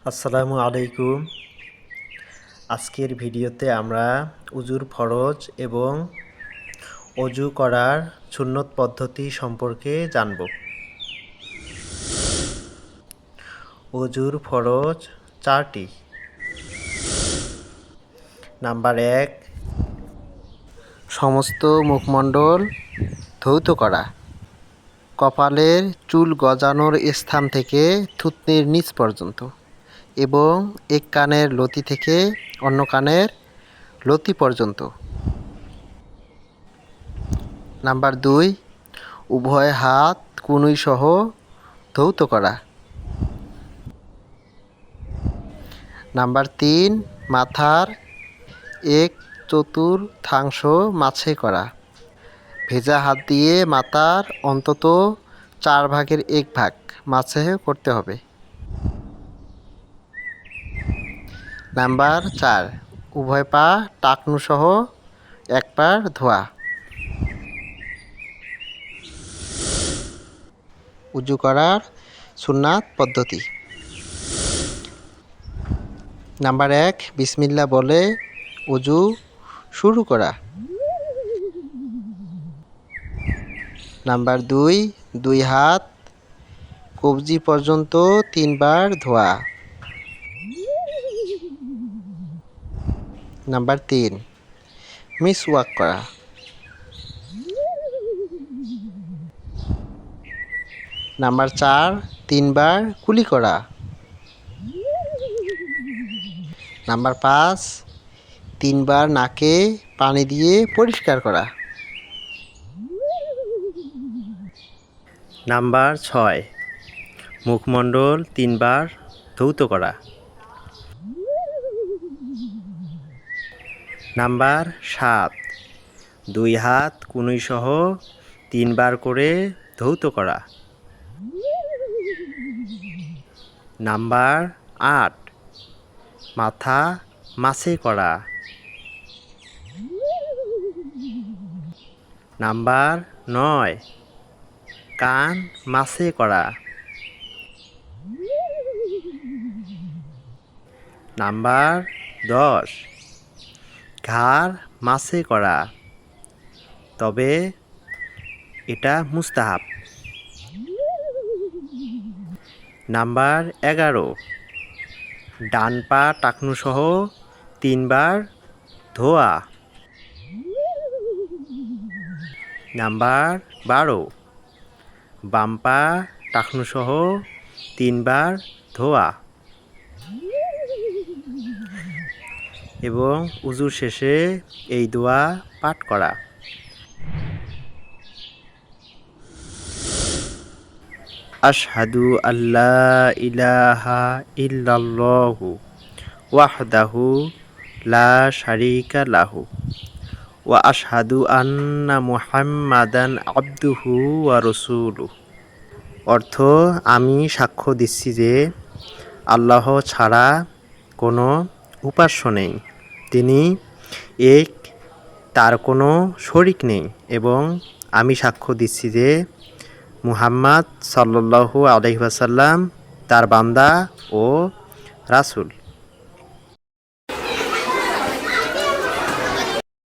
আসসালামু আলাইকুম। আজকের ভিডিওতে আমরা উজুর ফরজ এবং অজু করার সুন্নত পদ্ধতি সম্পর্কে জানব। অজুর ফরজ 4টি। নাম্বার 1, সমস্ত মুখমণ্ডল ধৌত করা। কপালের চুল গজানোর স্থান থেকে থুতনির নিচ পর্যন্ত এবং এক কানের লতি থেকে অন্য কানের লতি পর্যন্ত। নাম্বার 2, উভয় হাত কনুই সহ ধৌত করা। নাম্বার 3, মাথার 1/4 মাছে করা। ভেজা হাত দিয়ে মাথার অন্তত 1/4 মাছে করতে হবে। নাম্বার 4, উভয় পা টাকনু সহ এক পা ধোয়া। উজু করার সুন্নাত পদ্ধতি। নাম্বার 1, বিসমিল্লাহ বলে উজু শুরু করা। নাম্বার 2, 2 হাত কবজি পর্যন্ত 3 বার ধোয়া। নাম্বার 3, মিসওয়াক করা। নাম্বার 4, 3 বার কুলি করা। নাম্বার 5, 3 বার নাকে পানি দিয়ে পরিষ্কার করা। নাম্বার 6, মুখমণ্ডল 3 বার ধৌত করা। নাম্বার 7, 2 হাত কনুই সহ 3 বার করে ধৌত করা। নাম্বার 8, মাথা মাছে করা। নাম্বার 9, কান মাছে করা। নাম্বার 10, ঘাড় মাছে করা, তবে এটা মুস্তাহাব। নাম্বার 11, ডান পা টাকনু সহ 3 বার ধোয়া। নাম্বার 12, বাম পা টাকনু সহ 3 বার ধোয়া এবং উজুর শেষে এই দোয়া পাঠ করা। আশহাদু আল্লা ইলাহা ইল্লাল্লাহু ওয়াহদাহু লা শারীকা লাহু ওয়া আশহাদু আন্না মুহাম্মাদান আবদুহু ওয়া রাসূলুহু। অর্থ, আমি সাক্ষ্য দিচ্ছি যে আল্লাহ ছাড়া কোনো উপাস্য নেই, তিনি এক, তার কোনো শরিক নেই, এবং আমি সাক্ষ্য দিচ্ছি যে মুহাম্মদ সাল্লাল্লাহু আলাইহি ওয়াসাল্লাম তার বান্দা ও রাসূল।